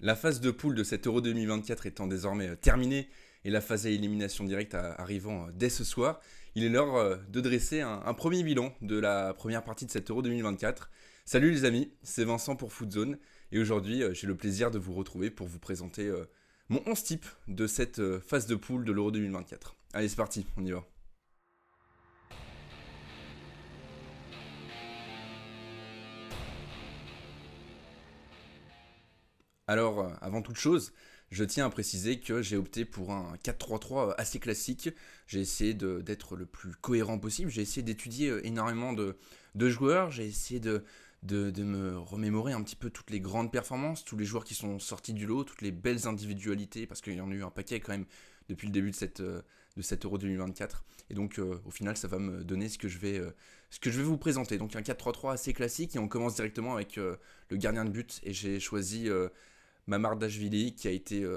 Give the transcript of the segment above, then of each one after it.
La phase de poule de cet Euro 2024 étant désormais terminée et la phase à élimination directe arrivant dès ce soir, il est l'heure de dresser un premier bilan de la première partie de cet Euro 2024. Salut les amis, c'est Vincent pour Foodzone et aujourd'hui j'ai le plaisir de vous retrouver pour vous présenter mon 11 type de cette phase de poule de l'Euro 2024. Allez c'est parti, on y va. Alors, avant toute chose, je tiens à préciser que j'ai opté pour un 4-3-3 assez classique. J'ai essayé d'être le plus cohérent possible. J'ai essayé d'étudier énormément de joueurs. J'ai essayé de me remémorer un petit peu toutes les grandes performances, tous les joueurs qui sont sortis du lot, toutes les belles individualités, parce qu'il y en a eu un paquet quand même depuis le début de cet Euro 2024. Et donc, au final, ça va me donner ce que je vais vous présenter. Donc, un 4-3-3 assez classique. Et on commence directement avec le gardien de but. Et j'ai choisi Mamardashvili qui a été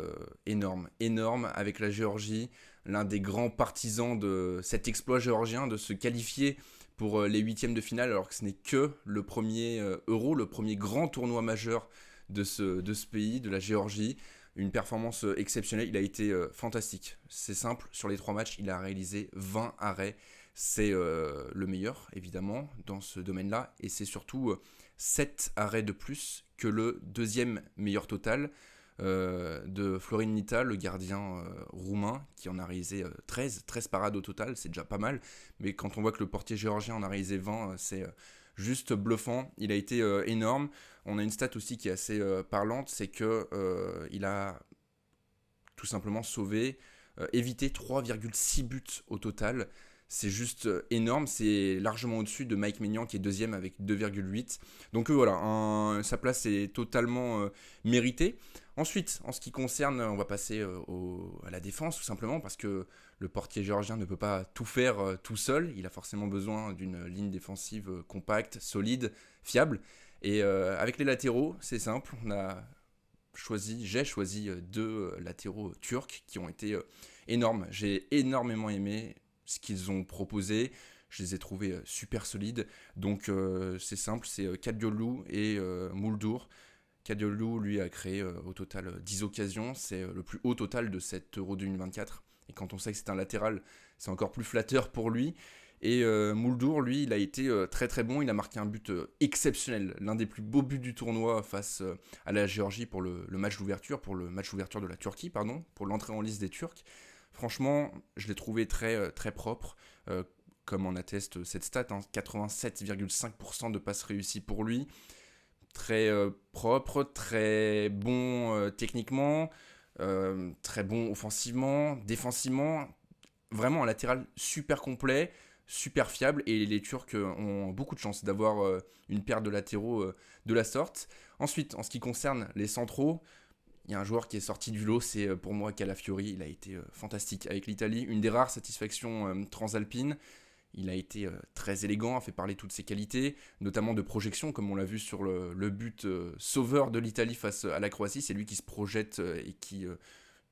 énorme avec la Géorgie, l'un des grands partisans de cet exploit géorgien de se qualifier pour les huitièmes de finale alors que ce n'est que le premier Euro, le premier grand tournoi majeur de ce pays, de la Géorgie. Une performance exceptionnelle, il a été fantastique. C'est simple, sur les 3 matchs, il a réalisé 20 arrêts. C'est le meilleur, évidemment, dans ce domaine-là. Et c'est surtout 7 arrêts de plus que le deuxième meilleur total de Florin Nita, le gardien roumain, qui en a réalisé 13 parades au total, c'est déjà pas mal. Mais quand on voit que le portier géorgien en a réalisé 20, c'est juste bluffant. Il a été énorme. On a une stat aussi qui est assez parlante, c'est que il a tout simplement sauvé, évité 3,6 buts au total. C'est juste énorme, c'est largement au-dessus de Mike Maignan qui est deuxième avec 2,8. Donc voilà, sa place est totalement méritée. Ensuite, en ce qui concerne, on va passer à la défense tout simplement parce que le portier géorgien ne peut pas tout faire tout seul. Il a forcément besoin d'une ligne défensive compacte, solide, fiable. Et avec les latéraux, c'est simple, j'ai choisi deux latéraux turcs qui ont été énormes. J'ai énormément aimé ce qu'ils ont proposé. Je les ai trouvés super solides. Donc c'est simple, c'est Kadioglu et Muldur. Kadioglu, lui, a créé au total 10 occasions. C'est le plus haut total de cet Euro 2024. Et quand on sait que c'est un latéral, c'est encore plus flatteur pour lui. Et Muldur, lui, il a été très très bon. Il a marqué un but exceptionnel, l'un des plus beaux buts du tournoi face à la Géorgie pour le match d'ouverture, pour le match d'ouverture de la Turquie, pardon, pour l'entrée en liste des Turcs. Franchement, je l'ai trouvé très très propre, comme en atteste cette stat, hein, 87,5% de passes réussies pour lui. Très propre, très bon techniquement, très bon offensivement, défensivement. Vraiment un latéral super complet, super fiable et les Turcs ont beaucoup de chance d'avoir une paire de latéraux de la sorte. Ensuite, en ce qui concerne les centraux, il y a un joueur qui est sorti du lot, c'est pour moi Calafiori. Il a été fantastique avec l'Italie, une des rares satisfactions transalpines. Il a été très élégant, a fait parler toutes ses qualités, notamment de projection, comme on l'a vu sur le but sauveur de l'Italie face à la Croatie. C'est lui qui se projette et qui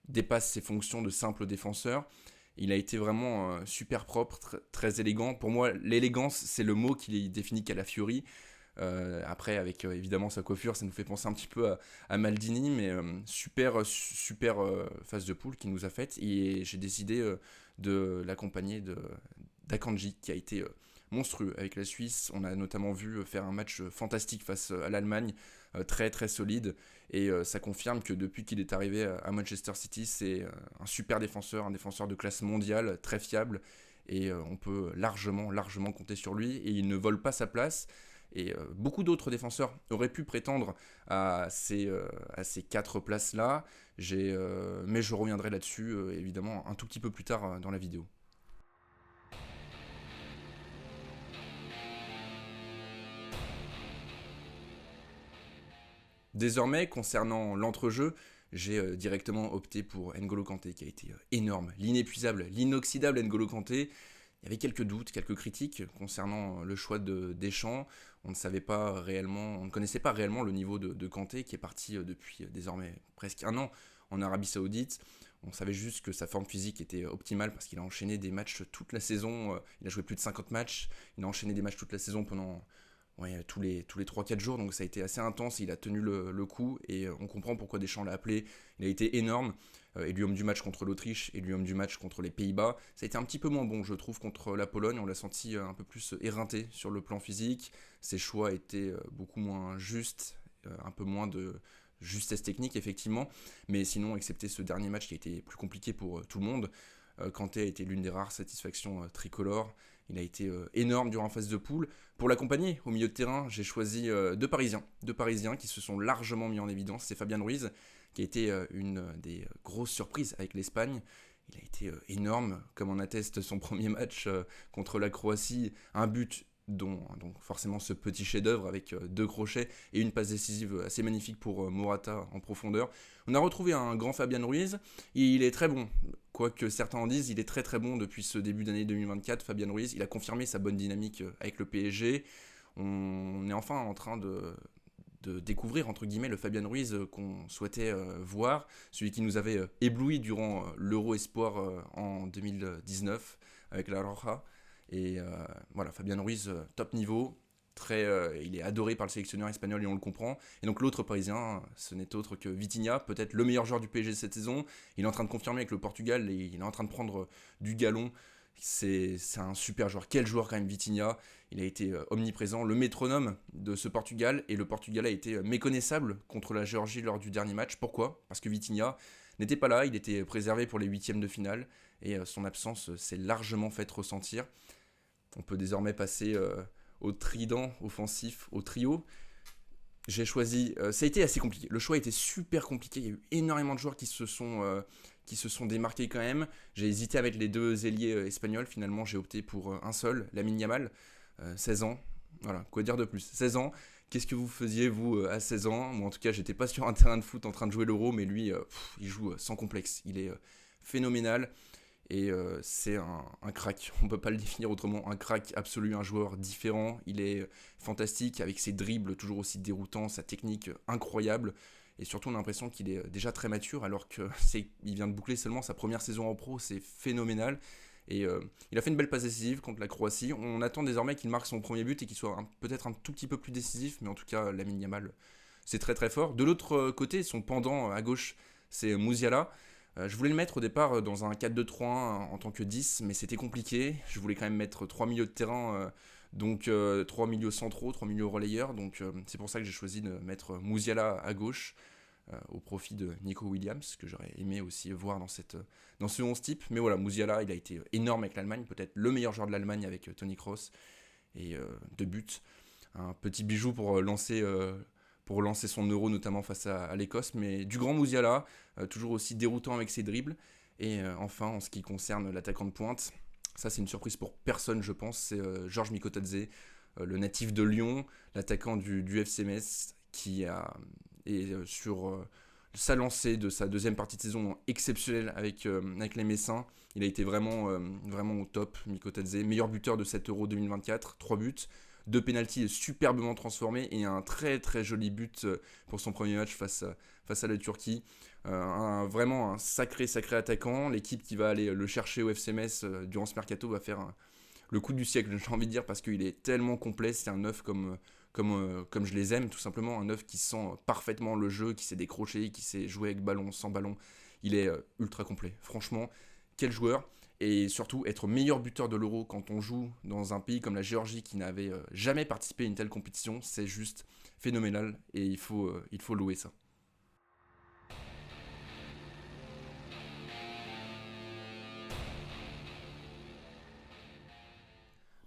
dépasse ses fonctions de simple défenseur. Il a été vraiment super propre, très élégant. Pour moi, l'élégance, c'est le mot qui définit Calafiori. Après, avec évidemment sa coiffure, ça nous fait penser un petit peu à Maldini, mais super phase de poule qu'il nous a faite. Et j'ai décidé de l'accompagner d'Akanji, qui a été monstrueux avec la Suisse. On a notamment vu faire un match fantastique face à l'Allemagne, très très solide. Et ça confirme que depuis qu'il est arrivé à Manchester City, c'est un super défenseur, un défenseur de classe mondiale, très fiable. Et on peut largement compter sur lui. Et il ne vole pas sa place. Et beaucoup d'autres défenseurs auraient pu prétendre à ces 4 places-là. Mais je reviendrai là-dessus, évidemment, un tout petit peu plus tard dans la vidéo. Désormais, concernant l'entrejeu, j'ai directement opté pour N'Golo Kanté, qui a été énorme, l'inépuisable, l'inoxydable N'Golo Kanté. Il y avait quelques doutes, quelques critiques concernant le choix de Deschamps. On ne savait pas réellement, on ne connaissait pas réellement le niveau de Kanté, qui est parti depuis désormais presque un an en Arabie Saoudite. On savait juste que sa forme physique était optimale parce qu'il a enchaîné des matchs toute la saison. Il a joué plus de 50 matchs. Il a enchaîné des matchs toute la saison pendant ouais, tous les 3-4 jours, donc ça a été assez intense, il a tenu le coup, et on comprend pourquoi Deschamps l'a appelé, il a été énorme, élu homme du match contre l'Autriche, élu homme du match contre les Pays-Bas, ça a été un petit peu moins bon, je trouve, contre la Pologne, on l'a senti un peu plus éreinté sur le plan physique, ses choix étaient beaucoup moins justes, un peu moins de justesse technique, effectivement, mais sinon, excepté ce dernier match qui a été plus compliqué pour tout le monde, Kanté a été l'une des rares satisfactions tricolores. Il a été énorme durant la phase de poule. Pour l'accompagner au milieu de terrain, j'ai choisi deux Parisiens qui se sont largement mis en évidence. C'est Fabien Ruiz, qui a été une des grosses surprises avec l'Espagne. Il a été énorme, comme en atteste son premier match contre la Croatie. Un but dont donc forcément ce petit chef-d'œuvre avec deux crochets et une passe décisive assez magnifique pour Morata en profondeur. On a retrouvé un grand Fabien Ruiz. Il est très bon. Quoi que certains en disent, il est très très bon depuis ce début d'année 2024, Fabien Ruiz. Il a confirmé sa bonne dynamique avec le PSG. On est enfin en train de découvrir, entre guillemets, le Fabien Ruiz qu'on souhaitait voir. Celui qui nous avait ébloui durant l'Euro Espoir en 2019 avec la Roja. Et voilà, Fabien Ruiz, top niveau. Il est adoré par le sélectionneur espagnol et on le comprend. Et donc l'autre parisien, ce n'est autre que Vitinha, peut-être le meilleur joueur du PSG cette saison. Il est en train de confirmer avec le Portugal et il est en train de prendre du galon. C'est un super joueur. Quel joueur quand même Vitinha. Il a été omniprésent, le métronome de ce Portugal. Et le Portugal a été méconnaissable contre la Géorgie lors du dernier match. Pourquoi ? Parce que Vitinha n'était pas là, il était préservé pour les huitièmes de finale. Et son absence s'est largement faite ressentir. On peut désormais passer au trident offensif, au trio. J'ai choisi. Ça a été assez compliqué. Le choix a été super compliqué. Il y a eu énormément de joueurs qui se sont démarqués quand même. J'ai hésité à mettre les deux ailiers espagnols. Finalement, j'ai opté pour un seul, Lamine Yamal, 16 ans. Voilà, quoi dire de plus. 16 ans. Qu'est-ce que vous faisiez, vous, à 16 ans ? Moi, en tout cas, j'étais pas sur un terrain de foot en train de jouer l'Euro, mais lui, il joue sans complexe. Il est phénoménal. Et c'est un crack, on ne peut pas le définir autrement, un crack absolu, un joueur différent. Il est fantastique avec ses dribbles toujours aussi déroutants, sa technique incroyable. Et surtout, on a l'impression qu'il est déjà très mature alors qu'il vient de boucler seulement sa première saison en pro, c'est phénoménal. Et il a fait une belle passe décisive contre la Croatie. On attend désormais qu'il marque son premier but et qu'il soit peut-être un tout petit peu plus décisif, mais en tout cas, Lamine Yamal, c'est très très fort. De l'autre côté, son pendant à gauche, c'est Musiala. Je voulais le mettre au départ dans un 4-2-3-1 en tant que 10, mais c'était compliqué. Je voulais quand même mettre 3 milieux de terrain, donc 3 milieux centraux, 3 milieux relayeurs. Donc c'est pour ça que j'ai choisi de mettre Musiala à gauche, au profit de Nico Williams, que j'aurais aimé aussi voir dans ce 11 type. Mais voilà, Musiala, il a été énorme avec l'Allemagne, peut-être le meilleur joueur de l'Allemagne avec Toni Kroos, et 2 buts. Un petit bijou pour lancer son euro, notamment face à l'Écosse. Mais du grand Musiala, toujours aussi déroutant avec ses dribbles. Et enfin, en ce qui concerne l'attaquant de pointe, ça c'est une surprise pour personne, je pense, c'est Georges Mikotadze, le natif de Lyon, l'attaquant du FC Metz, qui est sur sa lancée de sa deuxième partie de saison exceptionnelle avec les Messins. Il a été vraiment au top, Mikotadze, meilleur buteur de cet Euro 2024, 3 buts. 2 pénaltys superbement transformés et un très très joli but pour son premier match face à la Turquie. Vraiment un sacré attaquant. L'équipe qui va aller le chercher au FC Metz durant ce mercato va faire le coup du siècle, j'ai envie de dire, parce qu'il est tellement complet. C'est un neuf comme je les aime, tout simplement. Un neuf qui sent parfaitement le jeu, qui sait décrocher, qui sait jouer avec ballon, sans ballon. Il est ultra complet. Franchement, quel joueur! Et surtout être meilleur buteur de l'Euro quand on joue dans un pays comme la Géorgie qui n'avait jamais participé à une telle compétition, c'est juste phénoménal et il faut louer ça.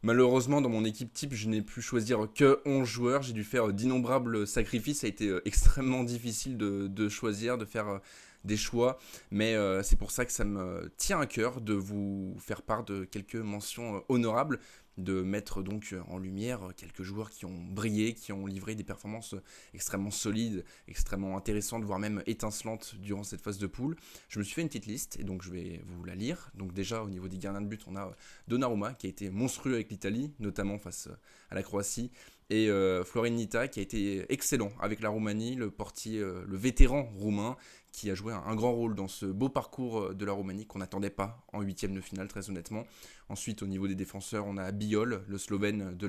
Malheureusement, dans mon équipe type, je n'ai pu choisir que 11 joueurs. J'ai dû faire d'innombrables sacrifices. Ça a été extrêmement difficile de choisir, de faire des choix. Mais c'est pour ça que ça me tient à cœur de vous faire part de quelques mentions honorables, de mettre donc en lumière quelques joueurs qui ont brillé, qui ont livré des performances extrêmement solides, extrêmement intéressantes, voire même étincelantes durant cette phase de poule. Je me suis fait une petite liste et donc je vais vous la lire. Donc déjà, au niveau des gardiens de but, on a Donnarumma qui a été monstrueux avec l'Italie, notamment face à la Croatie, et Florin Nita qui a été excellent avec la Roumanie, le vétéran roumain qui a joué un grand rôle dans ce beau parcours de la Roumanie qu'on n'attendait pas en huitième de finale très honnêtement. Ensuite au niveau des défenseurs on a Biol, le Slovène de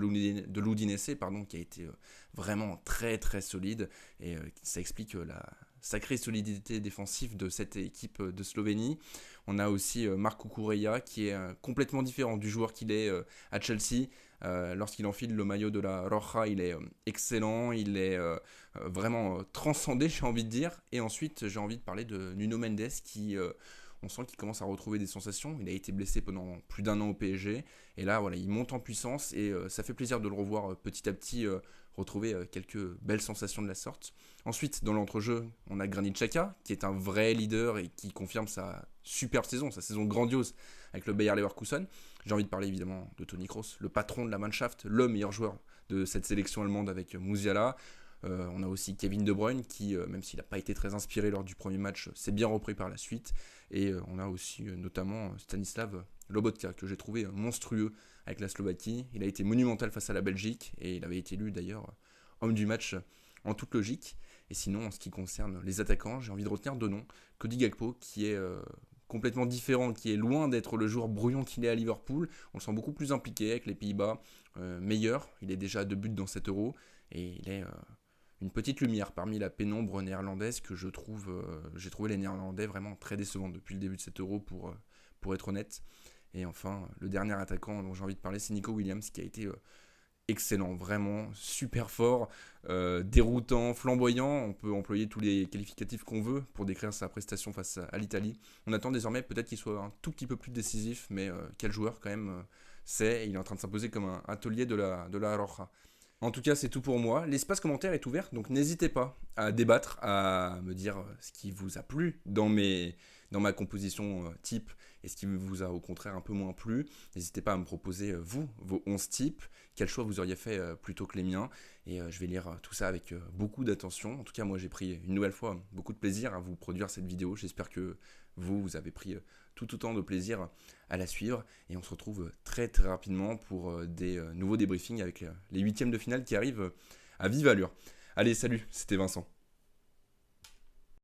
l'Udinese qui a été vraiment très très solide et ça explique la sacrée solidité défensive de cette équipe de Slovénie. On a aussi Marco Cucurella qui est complètement différent du joueur qu'il est à Chelsea. Lorsqu'il enfile le maillot de la Roja, il est excellent, il est vraiment transcendé, j'ai envie de dire. Et ensuite, j'ai envie de parler de Nuno Mendes qui, on sent qu'il commence à retrouver des sensations. Il a été blessé pendant plus d'un an au PSG. Et là, voilà, il monte en puissance et ça fait plaisir de le revoir petit à petit retrouver quelques belles sensations de la sorte. Ensuite, dans l'entrejeu, on a Granit Xhaka qui est un vrai leader et qui confirme sa superbe saison, sa saison grandiose avec le Bayer Leverkusen. J'ai envie de parler évidemment de Toni Kroos, le patron de la Mannschaft, le meilleur joueur de cette sélection allemande avec Musiala. On a aussi Kevin De Bruyne qui, même s'il n'a pas été très inspiré lors du premier match, s'est bien repris par la suite. Et on a aussi notamment Stanislav Lobotka que j'ai trouvé monstrueux avec la Slovaquie. Il a été monumental face à la Belgique et il avait été élu d'ailleurs homme du match en toute logique. Et sinon, en ce qui concerne les attaquants, j'ai envie de retenir deux noms. Cody Gakpo qui est complètement différent, qui est loin d'être le joueur brouillon qu'il est à Liverpool. On le sent beaucoup plus impliqué avec les Pays-Bas, meilleur. Il est déjà à 2 buts dans cet Euro et il est une petite lumière parmi la pénombre néerlandaise que j'ai trouvé les Néerlandais vraiment très décevants depuis le début de cet Euro pour être honnête. Et enfin, le dernier attaquant dont j'ai envie de parler, c'est Nico Williams qui a été excellent, vraiment super fort, déroutant, flamboyant. On peut employer tous les qualificatifs qu'on veut pour décrire sa prestation face à l'Italie. On attend désormais peut-être qu'il soit un tout petit peu plus décisif, mais quel joueur quand même il est en train de s'imposer comme un taulier de la Roja. En tout cas, c'est tout pour moi. L'espace commentaire est ouvert, donc n'hésitez pas à débattre, à me dire ce qui vous a plu dans ma composition type et ce qui vous a au contraire un peu moins plu. N'hésitez pas à me proposer, vous, vos 11 types, quel choix vous auriez fait plutôt que les miens. Et je vais lire tout ça avec beaucoup d'attention. En tout cas, moi, j'ai pris une nouvelle fois beaucoup de plaisir à vous produire cette vidéo. J'espère que vous avez pris tout autant de plaisir à la suivre. Et on se retrouve très très rapidement pour des nouveaux débriefings avec les huitièmes de finale qui arrivent à vive allure. Allez, salut, c'était Vincent.